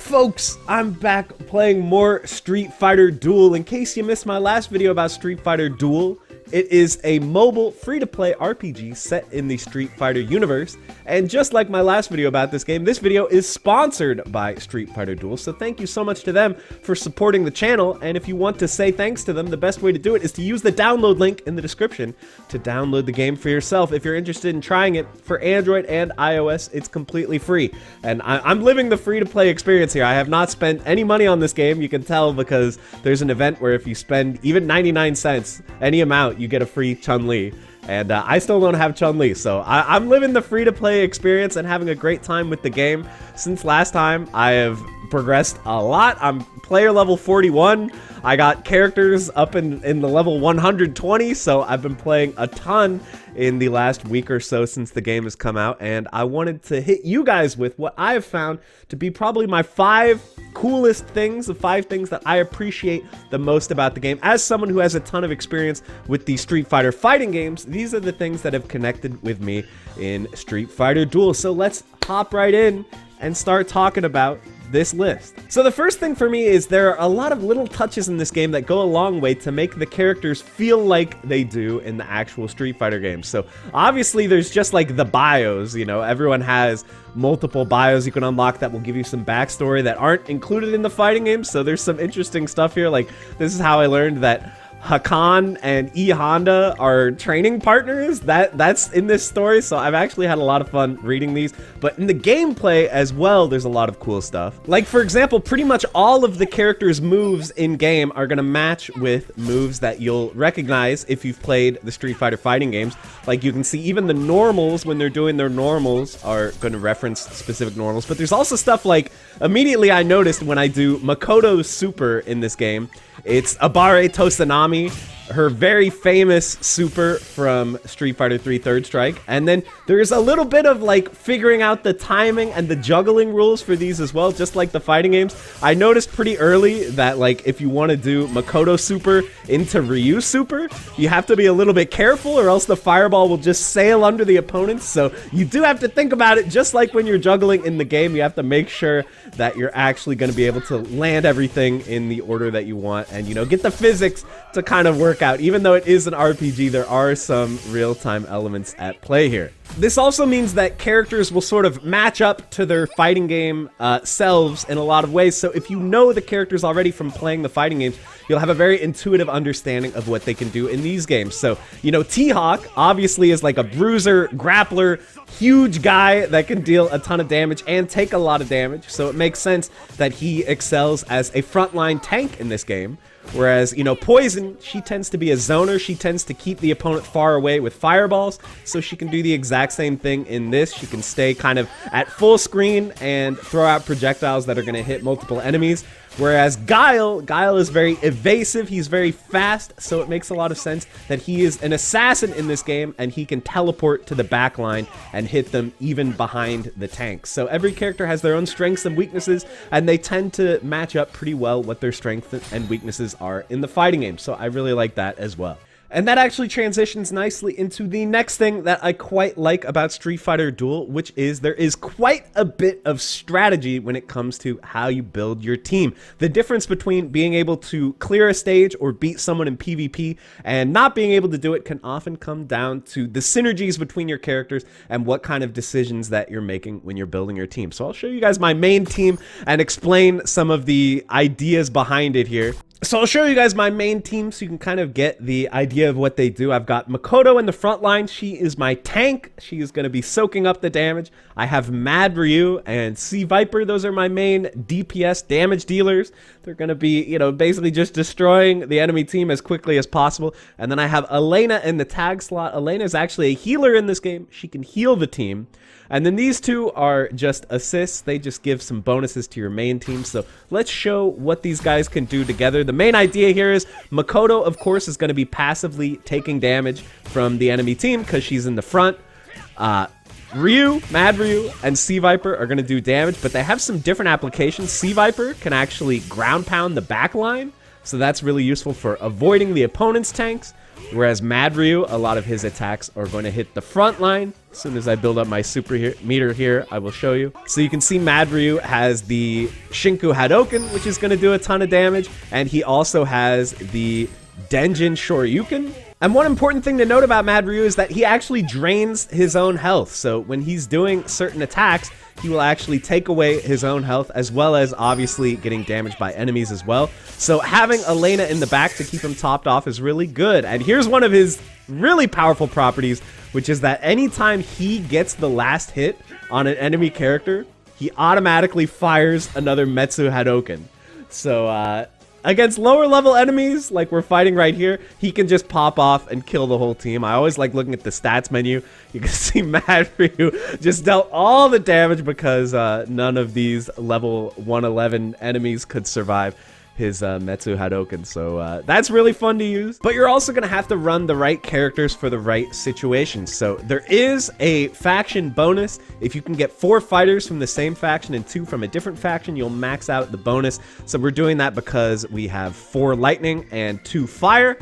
Folks, I'm back playing more Street Fighter Duel. In case you missed my last video about Street Fighter Duel, it is a mobile, free-to-play RPG set in the Street Fighter universe. And just like my last video about this game, this video is sponsored by Street Fighter Duel. So thank you so much to them for supporting the channel. And if you want to say thanks to them, the best way to do it is to use the download link in the description to download the game for yourself. If you're interested in trying it for Android and iOS, it's completely free. And I'm living the free-to-play experience here. I have not spent any money on this game. You can tell because there's an event where if you spend even 99 cents, any amount, you get a free Chun-Li. And I still don't have Chun-Li, so I'm living the free-to-play experience and having a great time with the game. Since last time, I have progressed a lot. I'm player level 41. I got characters up in the level 120, so I've been playing a ton in the last week or so since the game has come out, and I wanted to hit you guys with what I have found to be probably my 5 coolest things, the 5 things that I appreciate the most about the game. As someone who has a ton of experience with the Street Fighter fighting games, these are the things that have connected with me in Street Fighter Duel. So let's hop right in and start talking about this list. So the first thing for me is there are a lot of little touches in this game that go a long way to make the characters feel like they do in the actual Street Fighter games. So obviously there's just like the bios, you know, everyone has multiple bios you can unlock that will give you some backstory that aren't included in the fighting games. So there's some interesting stuff here. Like this is how I learned that Hakan and E Honda are training partners. That's in this story, so I've actually had a lot of fun reading these. But in the gameplay as well, there's a lot of cool stuff. Like for example, pretty much all of the characters' moves in game are gonna match with moves that you'll recognize if you've played the Street Fighter fighting games. Like you can see even the normals, when they're doing their normals, are gonna reference specific normals. But there's also stuff like, immediately I noticed when I do Makoto's super in this game, it's Abare Tosanami, her very famous super from Street Fighter 3 Third Strike. And then there's a little bit of like figuring out the timing and the juggling rules for these as well, just like the fighting games. I noticed pretty early that like if you want to do Makoto super into Ryu super, you have to be a little bit careful or else the fireball will just sail under the opponents. So you do have to think about it, just like when you're juggling in the game. You have to make sure that you're actually going to be able to land everything in the order that you want and, you know, get the physics to kind of work out. Even though it is an RPG, there are some real-time elements at play here. This also means that characters will sort of match up to their fighting game selves in a lot of ways. So if you know the characters already from playing the fighting games, you'll have a very intuitive understanding of what they can do in these games. So, you know, T-Hawk obviously is like a bruiser, grappler, huge guy that can deal a ton of damage and take a lot of damage. So it makes sense that he excels as a frontline tank in this game. Whereas, you know, Poison, she tends to be a zoner. She tends to keep the opponent far away with fireballs, so she can do the exact same thing in this. She can stay kind of at full screen and throw out projectiles that are going to hit multiple enemies. Whereas Guile is very evasive, he's very fast, so it makes a lot of sense that he is an assassin in this game and he can teleport to the back line and hit them even behind the tanks. So every character has their own strengths and weaknesses, and they tend to match up pretty well what their strengths and weaknesses are in the fighting game. So I really like that as well. And that actually transitions nicely into the next thing that I quite like about Street Fighter Duel, which is there is quite a bit of strategy when it comes to how you build your team. The difference between being able to clear a stage or beat someone in PvP and not being able to do it can often come down to the synergies between your characters and what kind of decisions that you're making when you're building your team. So I'll show you guys my main team and explain some of the ideas behind it here. So I'll show you guys my main team so you can kind of get the idea of what they do. I've got Makoto in the front line. She is my tank. She is going to be soaking up the damage. I have Mad Ryu and Sea Viper. Those are my main DPS damage dealers. They're going to be, you know, basically just destroying the enemy team as quickly as possible. And then I have Elena in the tag slot. Elena is actually a healer in this game. She can heal the team. And then these two are just assists. They just give some bonuses to your main team. So let's show what these guys can do together. The main idea here is Makoto, of course, is going to be passively taking damage from the enemy team because she's in the front. Ryu, Mad Ryu, and Sea Viper are going to do damage, but they have some different applications. Sea Viper can actually ground pound the back line, so that's really useful for avoiding the opponent's tanks. Whereas Mad Ryu, a lot of his attacks are going to hit the front line. As soon as I build up my super meter here, I will show you. So you can see Mad Ryu has the Shinku Hadoken, which is going to do a ton of damage. And he also has the Denjin Shoryuken. And one important thing to note about Mad Ryu is that he actually drains his own health. So when he's doing certain attacks, he will actually take away his own health, as well as obviously getting damaged by enemies as well. So having Elena in the back to keep him topped off is really good. And here's one of his really powerful properties, which is that anytime he gets the last hit on an enemy character, he automatically fires another Metsu Hadoken. So, against lower level enemies, like we're fighting right here, he can just pop off and kill the whole team. I always like looking at the stats menu. You can see Mad Ryu just dealt all the damage because none of these level 111 enemies could survive his Metsu Hadoken. So that's really fun to use. But you're also going to have to run the right characters for the right situations. So there is a faction bonus. If you can get 4 fighters from the same faction and 2 from a different faction, you'll max out the bonus. So we're doing that because we have 4 lightning and 2 fire.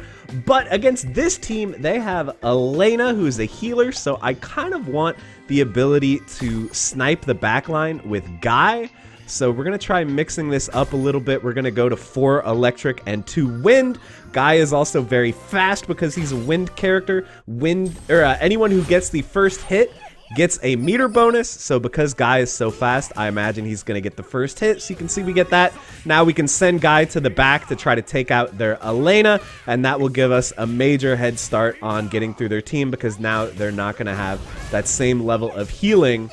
But against this team, they have Elena, who's a healer. So I kind of want the ability to snipe the backline with Guy. So we're going to try mixing this up a little bit. We're going to go to 4 electric and 2 wind. Guy is also very fast because he's a wind character. Anyone who gets the first hit gets a meter bonus. So because Guy is so fast, I imagine he's going to get the first hit. So you can see we get that. Now we can send Guy to the back to try to take out their Elena. And that will give us a major head start on getting through their team, because now they're not going to have that same level of healing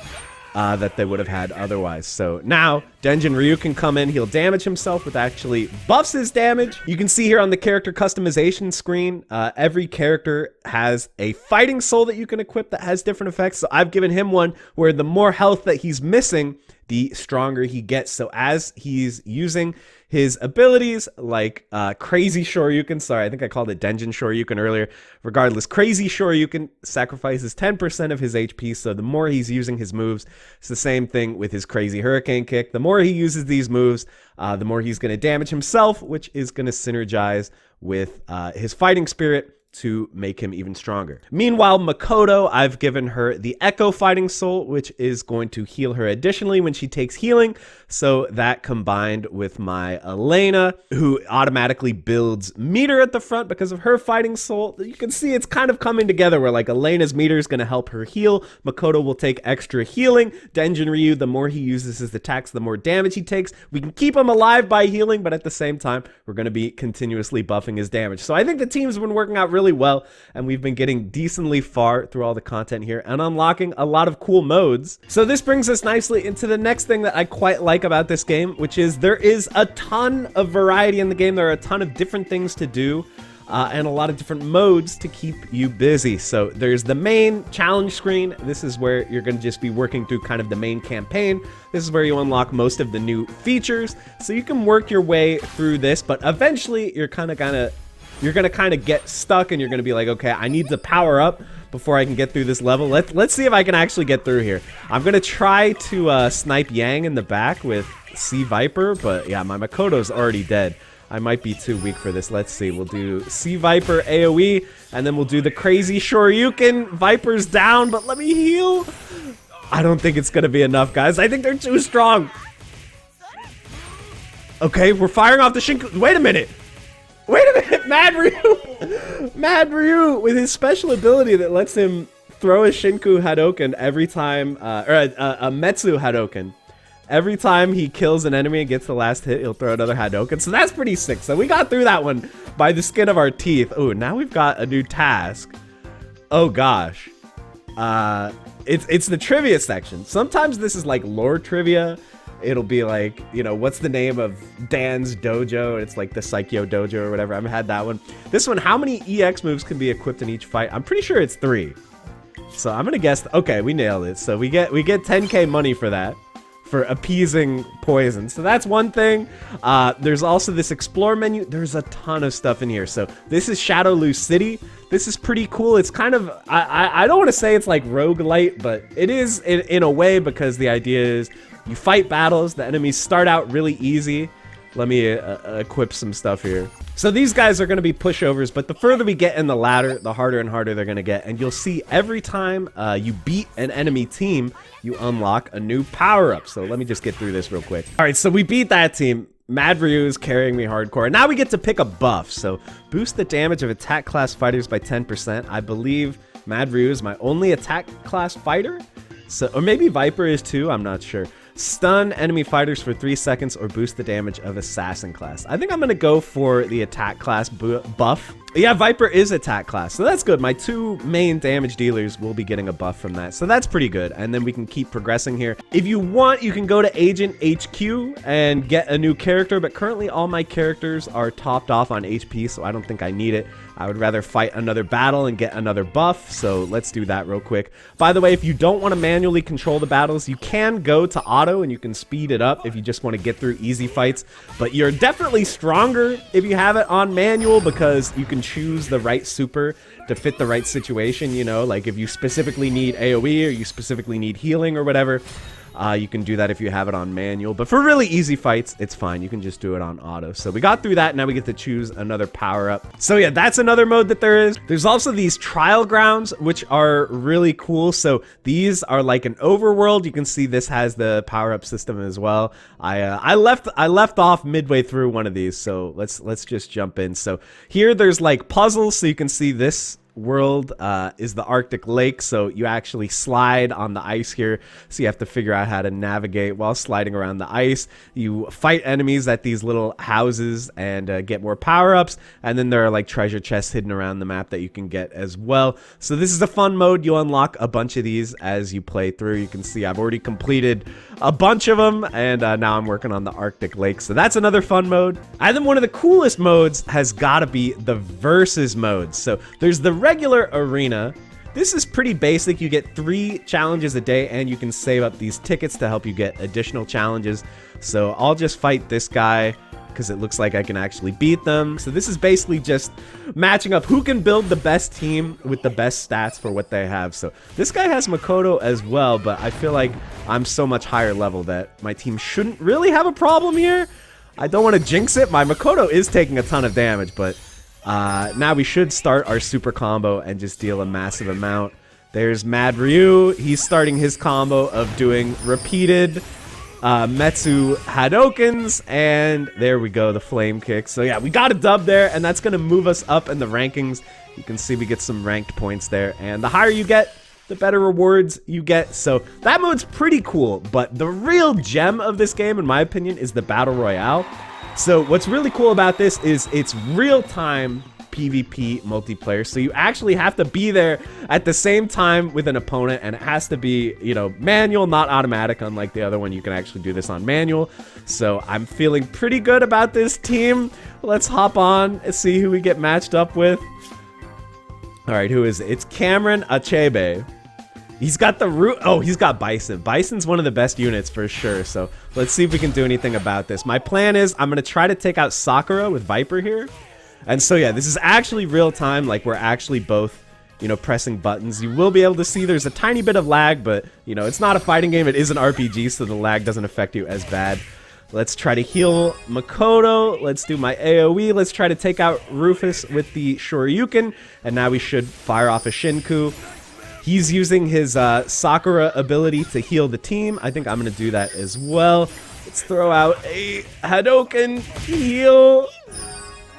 that they would have had otherwise. So now Denjin Ryu can come in, he'll damage himself, with actually buffs his damage. You can see here on the character customization screen, every character has a fighting soul that you can equip that has different effects. So I've given him one where the more health that he's missing, the stronger he gets. So as he's using his abilities like Crazy Shoryuken, sorry, I think I called it Denjin Shoryuken earlier. Regardless, Crazy Shoryuken sacrifices 10% of his HP, so the more he's using his moves, it's the same thing with his Crazy Hurricane Kick. The more he uses these moves, the more he's going to damage himself, which is going to synergize with his fighting spirit to make him even stronger. Meanwhile, Makoto, I've given her the Echo Fighting Soul, which is going to heal her additionally when she takes healing. So that combined with my Elena, who automatically builds meter at the front because of her Fighting Soul, you can see it's kind of coming together where like Elena's meter is going to help her heal. Makoto will take extra healing. Denjin Ryu, the more he uses his attacks, the more damage he takes. We can keep him alive by healing, but at the same time, we're going to be continuously buffing his damage. So I think the team's been working out really well, and we've been getting decently far through all the content here and unlocking a lot of cool modes. So this brings us nicely into the next thing that I quite like about this game, which is there is a ton of variety in the game. There are a ton of different things to do and a lot of different modes to keep you busy. So there's the main challenge screen. This is where you're going to just be working through kind of the main campaign. This is where you unlock most of the new features. So you can work your way through this, but eventually you're going to kind of get stuck, and you're going to be like, okay, I need to power up before I can get through this level. Let's see if I can actually get through here. I'm going to try to snipe Yang in the back with Sea Viper, but yeah, my Makoto's already dead. I might be too weak for this. Let's see. We'll do Sea Viper AoE, and then we'll do the Crazy Shoryuken. Viper's down, but let me heal. I don't think it's going to be enough, guys. I think they're too strong. Okay, we're firing off the Shinku. Wait a minute. Wait a minute, Mad Ryu! Mad Ryu with his special ability that lets him throw a Shinku Hadoken every time, a Metsu Hadoken. Every time he kills an enemy and gets the last hit, he'll throw another Hadoken. So that's pretty sick. So we got through that one by the skin of our teeth. Oh, now we've got a new task. Oh gosh. It's the trivia section. Sometimes this is like lore trivia. It'll be like, you know, what's the name of Dan's dojo? It's like the Psycho dojo or whatever. I haven't had that one. This one, how many EX moves can be equipped in each fight? I'm pretty sure it's 3. So I'm gonna guess. Okay, we nailed it. So we get 10K money for that, for appeasing poison. So that's one thing. There's also this explore menu. There's a ton of stuff in here. So this is Shadowloo City. This is pretty cool. It's kind of, I don't want to say it's like roguelite, but it is in a way, because the idea is you fight battles. The enemies start out really easy. Let me equip some stuff here. So these guys are going to be pushovers, but the further we get in the ladder, the harder and harder they're going to get. And you'll see every time you beat an enemy team, you unlock a new power-up. So let me just get through this real quick. All right, so we beat that team. Mad Ryu is carrying me hardcore. And now we get to pick a buff. So boost the damage of attack class fighters by 10%. I believe Mad Ryu is my only attack class fighter. So, or maybe Viper is too, I'm not sure. Stun enemy fighters for 3 seconds or boost the damage of assassin class. I think I'm gonna go for the attack class buff. Yeah, Viper is attack class, so that's good. My 2 main damage dealers will be getting a buff from that, so that's pretty good. And then we can keep progressing here. If you want, you can go to Agent HQ and get a new character, but currently all my characters are topped off on HP, so I don't think I need it. I would rather fight another battle and get another buff, so let's do that real quick. By the way, if you don't want to manually control the battles, you can go to auto and you can speed it up if you just want to get through easy fights, but you're definitely stronger if you have it on manual because you can choose the right super to fit the right situation, you know, like if you specifically need AoE or you specifically need healing or whatever. You can do that if you have it on manual, but for really easy fights, it's fine. You can just do it on auto. So we got through that. Now we get to choose another power up. So yeah, that's another mode that there is. There's also these trial grounds, which are really cool. So these are like an overworld. You can see this has the power up system as well. I left off midway through one of these. So let's just jump in. So here there's like puzzles. So you can see this world is the Arctic Lake, so you actually slide on the ice here, so you have to figure out how to navigate while sliding around the ice. You fight enemies at these little houses and get more power-ups, and then there are like treasure chests hidden around the map that you can get as well. So this is a fun mode. You unlock a bunch of these as you play through. You can see I've already completed a bunch of them, and now I'm working on the Arctic Lake, so that's another fun mode. I think one of the coolest modes has got to be the versus mode. So there's the regular arena. This is pretty basic. You get 3 challenges a day and you can save up these tickets to help you get additional challenges. So I'll just fight this guy because it looks like I can actually beat them. So this is basically just matching up who can build the best team with the best stats for what they have. So this guy has Makoto as well, but I feel like I'm so much higher level that my team shouldn't really have a problem here. I don't want to jinx it. My Makoto is taking a ton of damage, but now we should start our super combo and just deal a massive amount. There's Mad Ryu. He's starting his combo of doing repeated Metsu Hadokens, and there we go, the flame kick. So yeah, we got a dub there, and that's going to move us up in the rankings. You can see we get some ranked points there, and the higher you get, the better rewards you get. So that mode's pretty cool, but the real gem of this game, in my opinion, is the Battle Royale. So what's really cool about this is it's real-time PvP multiplayer, so you actually have to be there at the same time with an opponent, and it has to be, you know, manual, not automatic. Unlike the other one, you can actually do this on manual. So I'm feeling pretty good about this team. Let's hop on and see who we get matched up with. All right, who is it? It's Cameron Achebe. He's got the root. Oh, he's got Bison. Bison's one of the best units for sure. So let's see if we can do anything about this. My plan is I'm going to try to take out Sakura with Viper here. And so, yeah, this is actually real time. Like, we're actually both, you know, pressing buttons. You will be able to see there's a tiny bit of lag, but, you know, it's not a fighting game. It is an RPG, so the lag doesn't affect you as bad. Let's try to heal Makoto. Let's do my AoE. Let's try to take out Rufus with the Shoryuken. And now we should fire off a Shinku. He's using his Sakura ability to heal the team. I think I'm going to do that as well. Let's throw out a Hadoken heal.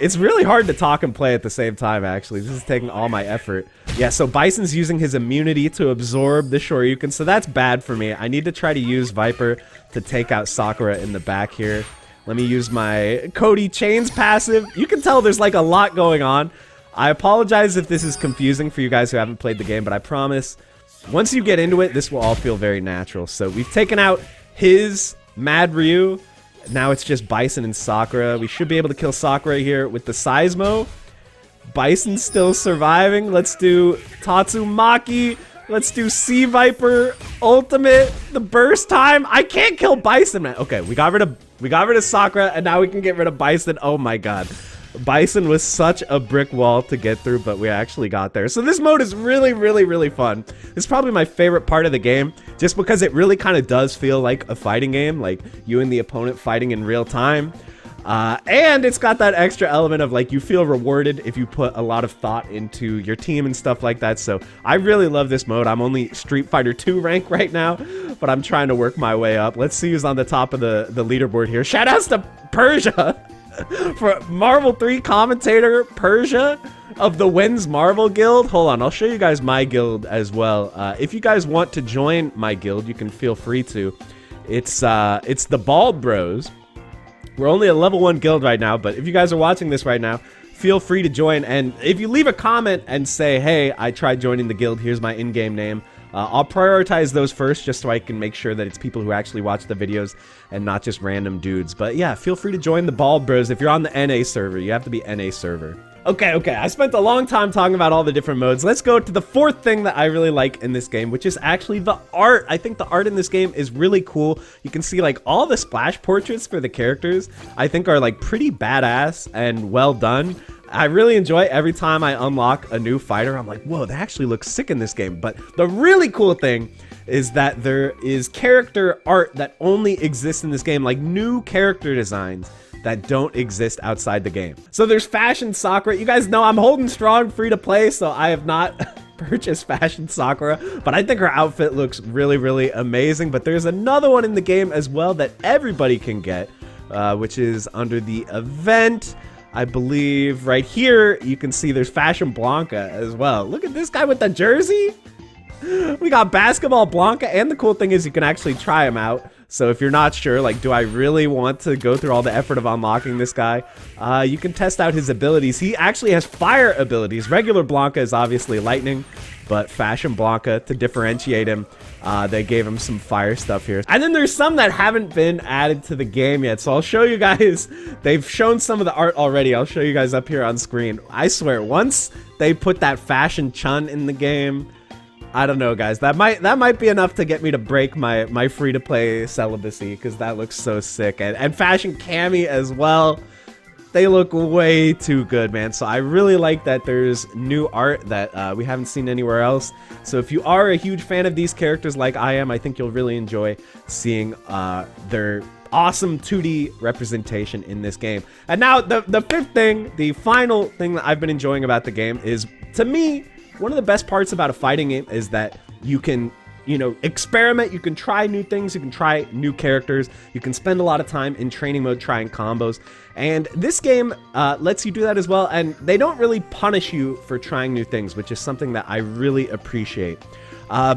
It's really hard to talk and play at the same time, actually. This is taking all my effort. Yeah, so Bison's using his immunity to absorb the Shoryuken, so that's bad for me. I need to try to use Viper to take out Sakura in the back here. Let me use my Cody Chains passive. You can tell there's like a lot going on. I apologize if this is confusing for you guys who haven't played the game, but I promise once you get into it, this will all feel very natural. So we've taken out his Mad Ryu. Now it's just Bison and Sakura. We should be able to kill Sakura here with the Seismo. Bison's still surviving. Let's do Tatsumaki. Let's do Sea Viper Ultimate. The burst time. I can't kill Bison, man. Okay, we got rid of Sakura, and now we can get rid of Bison. Oh my god. Bison was such a brick wall to get through, but we actually got there. So this mode is really, really, really fun. It's probably my favorite part of the game, just because it really kind of does feel like a fighting game, like you and the opponent fighting in real time. And it's got that extra element of like you feel rewarded if you put a lot of thought into your team and stuff like that. So I really love this mode. I'm only Street Fighter 2 rank right now, but I'm trying to work my way up. Let's see who's on the top of the leaderboard here. Shout outs to Persia for Marvel 3 commentator Persia of the Wins Marvel Guild. Hold on, I'll show you guys my guild as well. If you guys want to join my guild, you can feel free to. It's the Bald Bros. We're only a level 1 guild right now, but if you guys are watching this right now, feel free to join. And if you leave a comment and say, hey, I tried joining the guild, here's my in-game name, I'll prioritize those first just so I can make sure that it's people who actually watch the videos and not just random dudes. But yeah, feel free to join the Bald Bros. If you're on the NA server, you have to be NA server. Okay, I spent a long time talking about all the different modes. Let's go to the fourth thing that I really like in this game, which is actually the art. I think the art in this game is really cool. You can see like all the splash portraits for the characters, I think are like pretty badass and well done. I really enjoy every time I unlock a new fighter. I'm like, whoa, they actually look sick in this game. But the really cool thing is that there is character art that only exists in this game, like new character designs that don't exist outside the game. So there's Fashion Sakura. You guys know I'm holding strong free to play, so I have not purchased Fashion Sakura, but I think her outfit looks really, really amazing. But there's another one in the game as well that everybody can get, which is under the event. I believe right here, you can see there's Fashion Blanca as well. Look at this guy with the jersey. We got Basketball Blanca, and the cool thing is you can actually try him out. So if you're not sure, like, do I really want to go through all the effort of unlocking this guy? You can test out his abilities. He actually has fire abilities. Regular Blanca is obviously lightning, but Fashion Blanca, to differentiate him, they gave him some fire stuff here. And then there's some that haven't been added to the game yet. So I'll show you guys. They've shown some of the art already. I'll show you guys up here on screen. I swear, once they put that Fashion Chun in the game, I don't know, guys. That might be enough to get me to break my free-to-play celibacy, because that looks so sick. And Fashion Cammy as well. They look way too good, man. So I really like that there's new art that we haven't seen anywhere else. So if you are a huge fan of these characters like I am, I think you'll really enjoy seeing their awesome 2D representation in this game. And now the fifth thing, the final thing that I've been enjoying about the game is, to me, one of the best parts about a fighting game is that you can, you know, experiment, you can try new things, you can try new characters, you can spend a lot of time in training mode trying combos, and this game lets you do that as well, and they don't really punish you for trying new things, which is something that I really appreciate.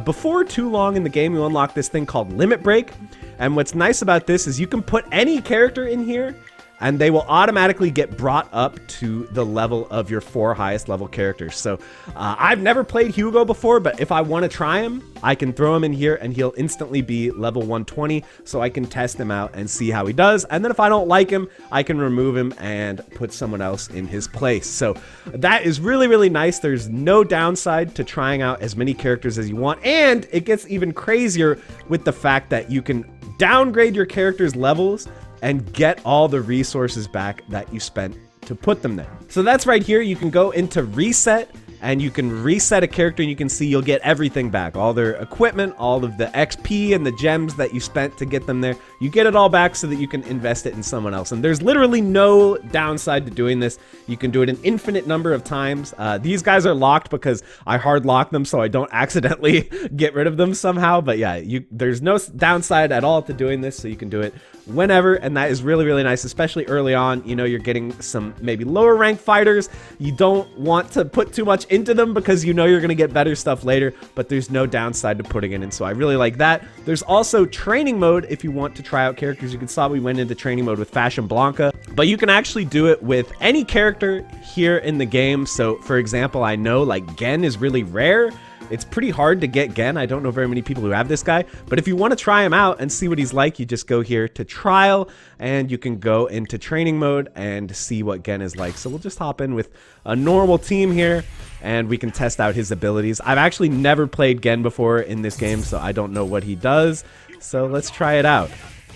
Before too long in the game, you unlock this thing called Limit Break, and what's nice about this is you can put any character in here, and they will automatically get brought up to the level of your 4 highest level characters. So I've never played Hugo before, but if I want to try him, I can throw him in here and he'll instantly be level 120, so I can test him out and see how he does. And then if I don't like him, I can remove him and put someone else in his place. So that is really, really nice. There's no downside to trying out as many characters as you want, and it gets even crazier with the fact that you can downgrade your character's levels and get all the resources back that you spent to put them there. So that's right here. You can go into reset and you can reset a character, and you can see you'll get everything back. All their equipment, all of the XP and the gems that you spent to get them there. You get it all back so that you can invest it in someone else. And there's literally no downside to doing this. You can do it an infinite number of times. These guys are locked because I hard lock them so I don't accidentally get rid of them somehow. But yeah, there's no downside at all to doing this, so you can do it whenever, and that is really, really nice, especially early on. You know, you're getting some maybe lower ranked fighters. You don't want to put too much into them because you know you're going to get better stuff later, but there's no downside to putting it in, so I really like that. There's also training mode if you want to try out characters. You can saw we went into training mode with Fashion Blanca, but you can actually do it with any character here in the game. So for example, I know like Gen is really rare. It's pretty hard to get Gen. I don't know very many people who have this guy, but if you want to try him out and see what he's like, you just go here to trial and you can go into training mode and see what Gen is like. So we'll just hop in with a normal team here and we can test out his abilities. I've actually never played Gen before in this game, so I don't know what he does. So let's try it out.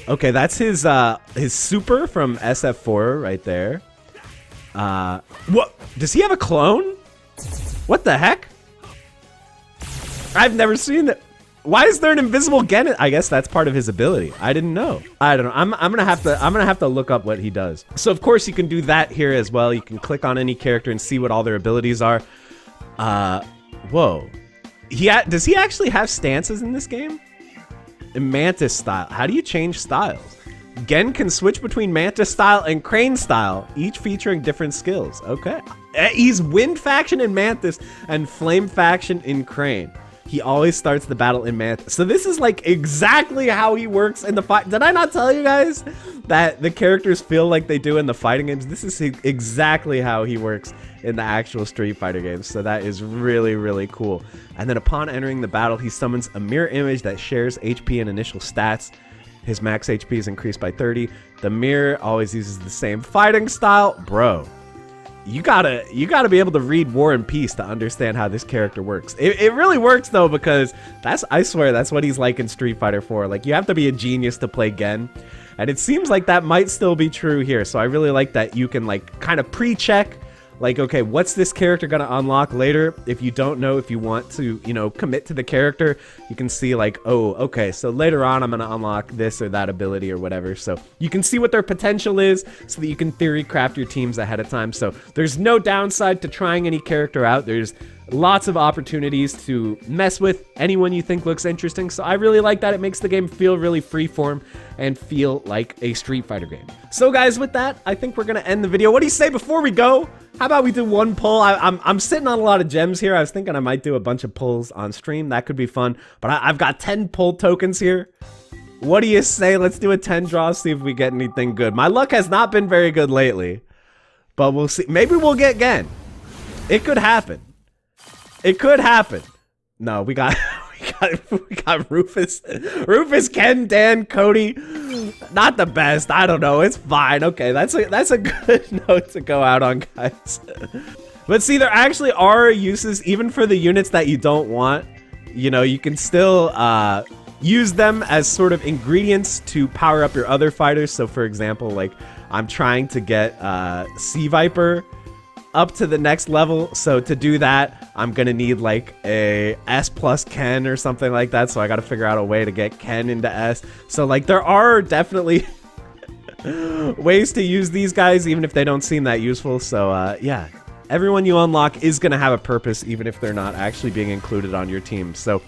Okay, that's his super from SF4 right there. What? Does he have a clone? What the heck? I've never seen it. Why is there an invisible Gen? I guess that's part of his ability. I didn't know. I don't know. I'm gonna have to look up what he does. So of course you can do that here as well. You can click on any character and see what all their abilities are. Whoa. Does he actually have stances in this game? Mantis style. How do you change styles? Gen can switch between Mantis style and Crane style, each featuring different skills. Okay. He's Wind faction in Mantis and Flame faction in Crane. He always starts the battle in Mantis. So this is like exactly how he works in the fight. Did I not tell you guys that the characters feel like they do in the fighting games? This is exactly how he works in the actual Street Fighter games. So that is really, really cool. And then upon entering the battle, he summons a mirror image that shares HP and initial stats. His max HP is increased by 30. The mirror always uses the same fighting style. Bro, you gotta be able to read War and Peace to understand how this character works. It really works though, because I swear that's what he's like in Street Fighter 4. Like, you have to be a genius to play Gen, and it seems like that might still be true here. So I really like that you can like kind of pre-check, like, okay, what's this character gonna unlock later? If you don't know, if you want to, you know, commit to the character, you can see like, oh, okay, so later on I'm gonna unlock this or that ability or whatever. So you can see what their potential is so that you can theory craft your teams ahead of time. So there's no downside to trying any character out. There's lots of opportunities to mess with anyone you think looks interesting. So I really like that. It makes the game feel really freeform and feel like a Street Fighter game. So guys, with that, I think we're gonna end the video. What do you say before we go? How about we do one pull? I'm sitting on a lot of gems here. I was thinking I might do a bunch of pulls on stream. That could be fun. But I've got 10 pull tokens here. What do you say? Let's do a 10 draw, see if we get anything good. My luck has not been very good lately, but we'll see. Maybe we'll get Gen. It could happen. It could happen. No, we got we got Rufus, Ken, Dan, Cody. Not the best. I don't know. It's fine. Okay, that's a good note to go out on, guys. But see, there actually are uses even for the units that you don't want. You know, you can still use them as sort of ingredients to power up your other fighters. So, for example, like I'm trying to get Sea Viper up to the next level. So to do that, I'm gonna need like a S plus Ken or something like that. So I gotta figure out a way to get Ken into S. So like there are definitely ways to use these guys even if they don't seem that useful. So yeah, everyone you unlock is gonna have a purpose even if they're not actually being included on your team. So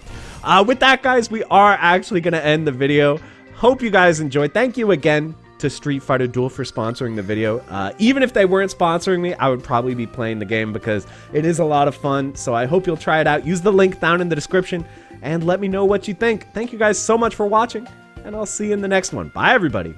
with that, guys, we are actually gonna end the video. Hope you guys enjoyed. Thank you again to Street Fighter Duel for sponsoring the video. Even if they weren't sponsoring me, I would probably be playing the game because it is a lot of fun. So I hope you'll try it out. Use the link down in the description and let me know what you think. Thank you guys so much for watching, and I'll see you in the next one. Bye, everybody.